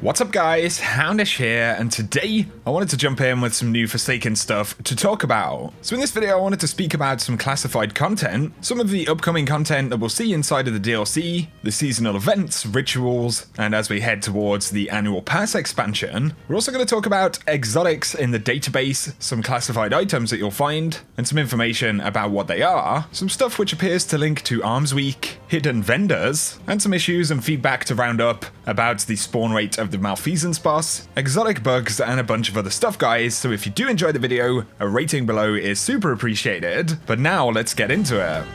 What's up guys, Houndish here, and today I wanted to jump in with some new Forsaken stuff to talk about. So in this video I wanted to speak about some classified content, some of the upcoming content that we'll see inside of the DLC, the seasonal events, rituals, and as we head towards the annual pass expansion. We're also going to talk about exotics in the database, some classified items that you'll find, and some information about what they are, some stuff which appears to link to Arms Week, hidden vendors, and some issues and feedback to round up about the spawn rate of the Malfeasance boss, exotic bugs, and a bunch of other stuff guys, so if you do enjoy the video, a rating below is super appreciated. But now let's get into it.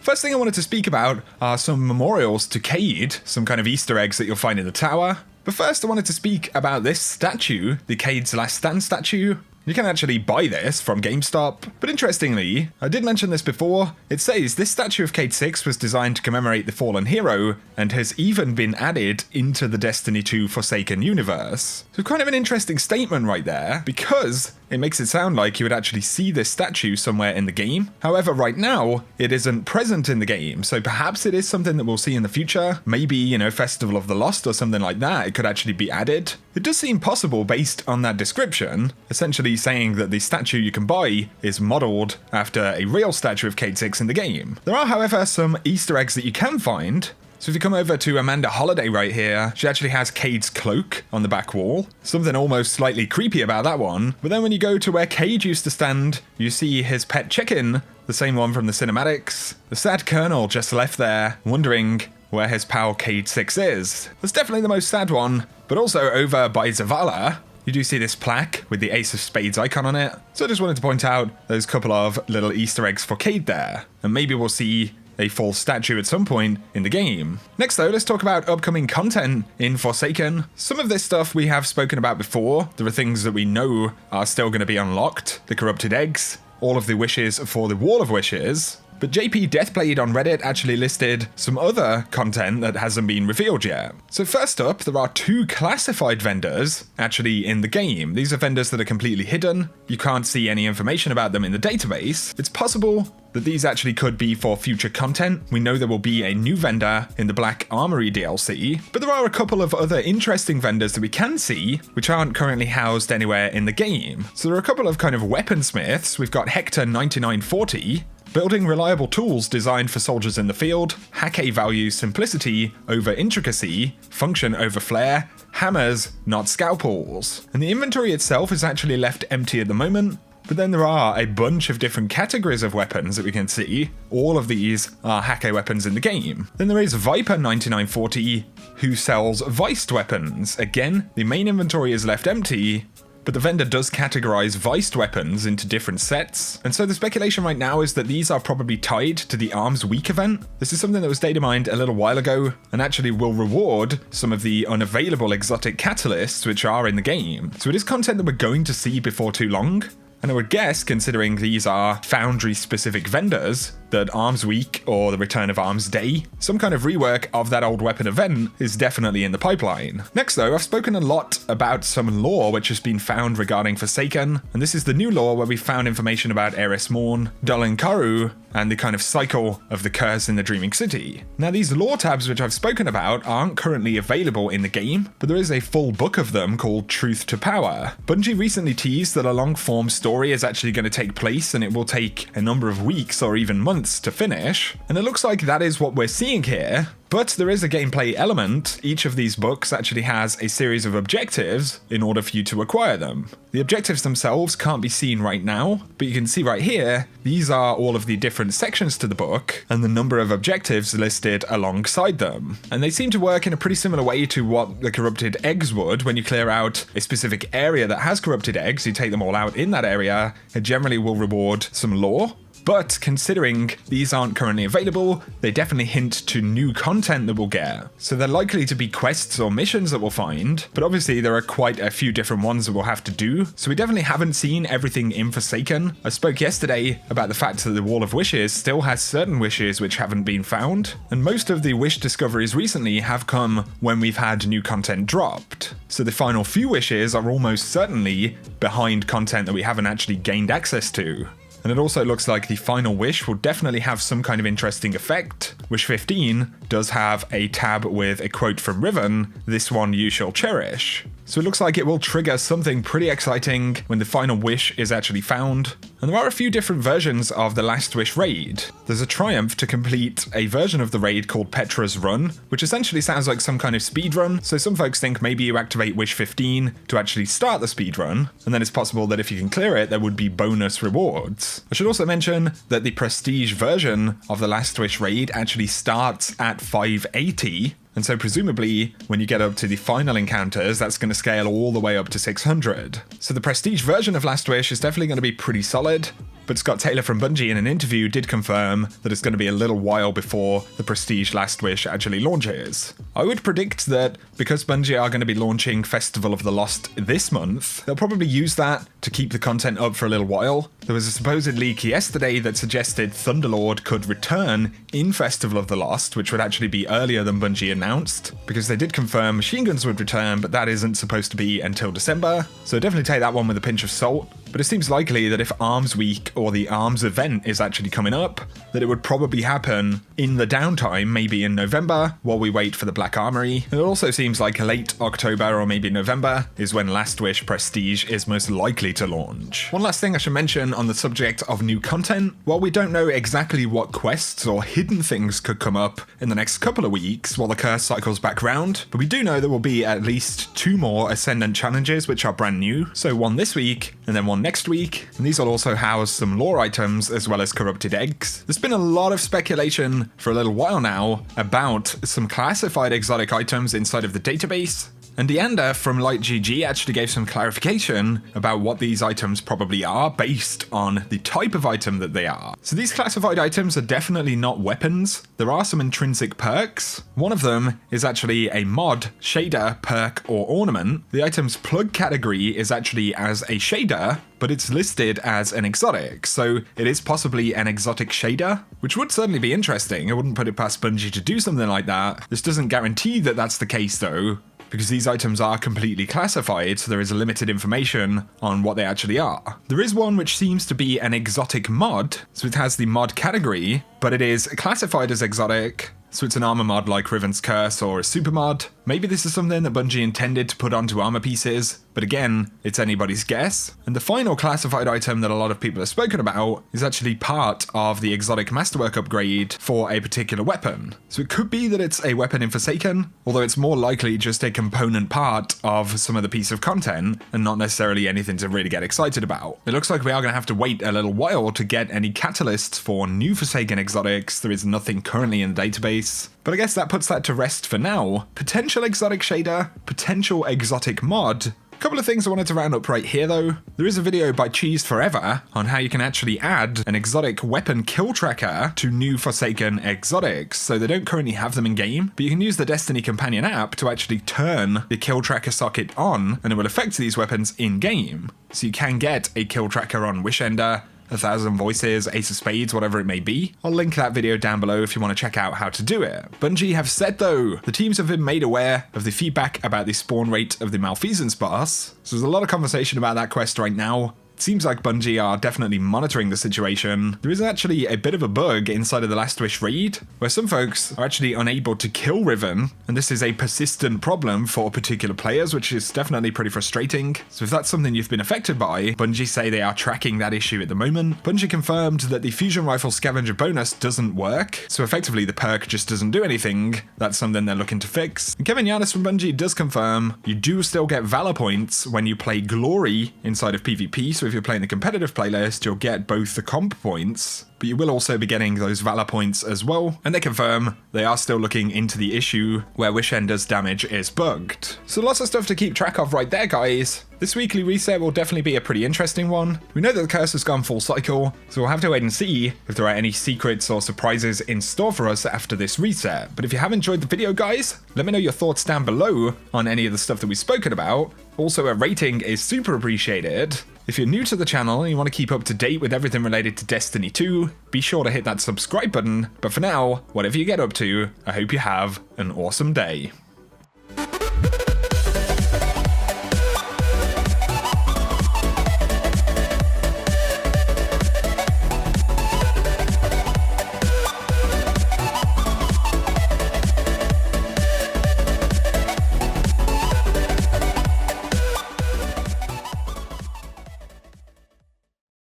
First thing I wanted to speak about are some memorials to Cayde, some kind of Easter eggs that you'll find in the tower. But first I wanted to speak about this statue, the Cayde's Last Stand statue. You can actually buy this from GameStop, but interestingly, I did mention this before, it says this statue of Cayde 6 was designed to commemorate the fallen hero, and has even been added into the Destiny 2 Forsaken universe. So kind of an interesting statement right there, because it makes it sound like you would actually see this statue somewhere in the game. However, right now, it isn't present in the game, so perhaps it is something that we'll see in the future. Maybe, you know, Festival of the Lost or something like that, it could actually be added. It does seem possible based on that description, essentially saying that the statue you can buy is modelled after a real statue of Cayde 6 in the game. There are, however, some Easter eggs that you can find. So if you come over to Amanda Holiday right here, she actually has Cayde's cloak on the back wall. Something almost slightly creepy about that one. But then when you go to where Cayde used to stand, you see his pet chicken, the same one from the cinematics. The sad colonel just left there, wondering where his pal Cayde 6 is. That's definitely the most sad one. But also over by Zavala, you do see this plaque with the Ace of Spades icon on it. So I just wanted to point out those couple of little Easter eggs for Cayde there. And maybe we'll see a full statue at some point in the game. Next though, let's talk about upcoming content in Forsaken. Some of this stuff we have spoken about before. There are things that we know are still going to be unlocked. The corrupted eggs, all of the wishes for the Wall of Wishes. But JP Deathblade on Reddit actually listed some other content that hasn't been revealed yet. So first up, there are 2 classified vendors actually in the game. These are vendors that are completely hidden. You can't see any information about them in the database. It's possible that these actually could be for future content. We know there will be a new vendor in the Black Armory DLC, but there are a couple of other interesting vendors that we can see, which aren't currently housed anywhere in the game. So there are a couple of kind of weaponsmiths. We've got Hector 9940, building reliable tools designed for soldiers in the field, Hake values simplicity over intricacy, function over flair, hammers, not scalpels. And the inventory itself is actually left empty at the moment, but then there are a bunch of different categories of weapons that we can see. All of these are Hake weapons in the game. Then there is Viper 9940, who sells viced weapons. Again, the main inventory is left empty, but the vendor does categorize viced weapons into different sets, and so the speculation right now is that these are probably tied to the Arms Week event. This is something that was data mined a little while ago, and actually will reward some of the unavailable exotic catalysts which are in the game. So it is content that we're going to see before too long. And I would guess, considering these are Foundry specific vendors, that Arms Week or the Return of Arms Day, some kind of rework of that old weapon event is definitely in the pipeline. Next though, I've spoken a lot about some lore which has been found regarding Forsaken, and this is the new lore where we found information about Eris Morn, Dullin Karud, and the kind of cycle of the curse in the Dreaming City. Now these lore tabs which I've spoken about aren't currently available in the game, but there is a full book of them called Truth to Power. Bungie recently teased that a long form story is actually going to take place, and it will take a number of weeks or even months to finish, and it looks like that is what we're seeing here. But there is a gameplay element. Each of these books actually has a series of objectives in order for you to acquire them. The objectives themselves can't be seen right now, but you can see right here, these are all of the different sections to the book and the number of objectives listed alongside them. And they seem to work in a pretty similar way to what the corrupted eggs would. When you clear out a specific area that has corrupted eggs, you take them all out in that area, it generally will reward some lore. But considering these aren't currently available, they definitely hint to new content that we'll get. So they're likely to be quests or missions that we'll find, but obviously there are quite a few different ones that we'll have to do, so we definitely haven't seen everything in Forsaken. I spoke yesterday about the fact that the Wall of Wishes still has certain wishes which haven't been found, and most of the wish discoveries recently have come when we've had new content dropped. So the final few wishes are almost certainly behind content that we haven't actually gained access to. And it also looks like the final wish will definitely have some kind of interesting effect. Wish 15 does have a tab with a quote from Riven, "This one you shall cherish." So it looks like it will trigger something pretty exciting when the final wish is actually found. And there are a few different versions of the Last Wish raid. There's a triumph to complete a version of the raid called Petra's Run, which essentially sounds like some kind of speed run. So some folks think maybe you activate Wish 15 to actually start the speed run, and then it's possible that if you can clear it, there would be bonus rewards. I should also mention that the prestige version of the Last Wish raid actually starts at 580. And so presumably, when you get up to the final encounters, that's going to scale all the way up to 600. So the prestige version of Last Wish is definitely going to be pretty solid. But Scott Taylor from Bungie in an interview did confirm that it's going to be a little while before the prestige Last Wish actually launches. I would predict that because Bungie are going to be launching Festival of the Lost this month, they'll probably use that to keep the content up for a little while. There was a supposed leak yesterday that suggested Thunderlord could return in Festival of the Lost, which would actually be earlier than Bungie announced, because they did confirm machine guns would return, but that isn't supposed to be until December. So definitely take that one with a pinch of salt. But it seems likely that if Arms Week or the Arms event is actually coming up, that it would probably happen in the downtime, maybe in November, while we wait for the Black Armory. It also seems like late October or maybe November is when Last Wish Prestige is most likely to launch. One last thing I should mention on the subject of new content. While we don't know exactly what quests or hidden things could come up in the next couple of weeks while the curse cycles back round, but we do know there will be at least 2 more Ascendant challenges which are brand new. So one this week and then one next week, and these will also house some lore items as well as corrupted eggs. There's been a lot of speculation for a little while now about some classified exotic items inside of the database, and Deanda from LightGG actually gave some clarification about what these items probably are based on the type of item that they are. So these classified items are definitely not weapons. There are some intrinsic perks. One of them is actually a mod, shader, perk, or ornament. The item's plug category is actually as a shader, but it's listed as an exotic, so it is possibly an exotic shader, which would certainly be interesting. I wouldn't put it past Bungie to do something like that. This doesn't guarantee that that's the case though, because these items are completely classified, so there is limited information on what they actually are. There is one which seems to be an exotic mod, so it has the mod category, but it is classified as exotic, so it's an armor mod like Riven's Curse or a super mod. Maybe this is something that Bungie intended to put onto armor pieces, but again, it's anybody's guess. And the final classified item that a lot of people have spoken about is actually part of the exotic masterwork upgrade for a particular weapon. So it could be that it's a weapon in Forsaken, although it's more likely just a component part of some of the piece of content and not necessarily anything to really get excited about. It looks like we are going to have to wait a little while to get any catalysts for new Forsaken exotics. There is nothing currently in the database. But I guess that puts that to rest for now. Potential exotic shader, potential exotic mod. A couple of things I wanted to round up right here though. There is a video by Cheese Forever on how you can actually add an exotic weapon kill tracker to new Forsaken exotics. So they don't currently have them in game, but you can use the Destiny Companion app to actually turn the kill tracker socket on, and it will affect these weapons in game. So you can get a kill tracker on Wishender, 1,000 Voices, Ace of Spades, whatever it may be. I'll link that video down below if you want to check out how to do it. Bungie have said though, the teams have been made aware of the feedback about the spawn rate of the Malfeasance boss. So there's a lot of conversation about that quest right now. It seems like Bungie are definitely monitoring the situation. There is actually a bit of a bug inside of the Last Wish raid, where some folks are actually unable to kill Riven, and this is a persistent problem for particular players, which is definitely pretty frustrating. So if that's something you've been affected by, Bungie say they are tracking that issue at the moment. Bungie confirmed that the Fusion Rifle Scavenger bonus doesn't work, so effectively the perk just doesn't do anything. That's something they're looking to fix. And Kevin Yanis from Bungie does confirm you do still get Valor points when you play Glory inside of PvP, so if you're playing the competitive playlist, you'll get both the comp points, but you will also be getting those Valor points as well. And they confirm they are still looking into the issue where Wishender's damage is bugged. So lots of stuff to keep track of right there, guys. This weekly reset will definitely be a pretty interesting one. We know that the curse has gone full cycle, so we'll have to wait and see if there are any secrets or surprises in store for us after this reset. But if you have enjoyed the video, guys, let me know your thoughts down below on any of the stuff that we've spoken about. Also, a rating is super appreciated. If you're new to the channel and you want to keep up to date with everything related to Destiny 2, be sure to hit that subscribe button. But for now, whatever you get up to, I hope you have an awesome day.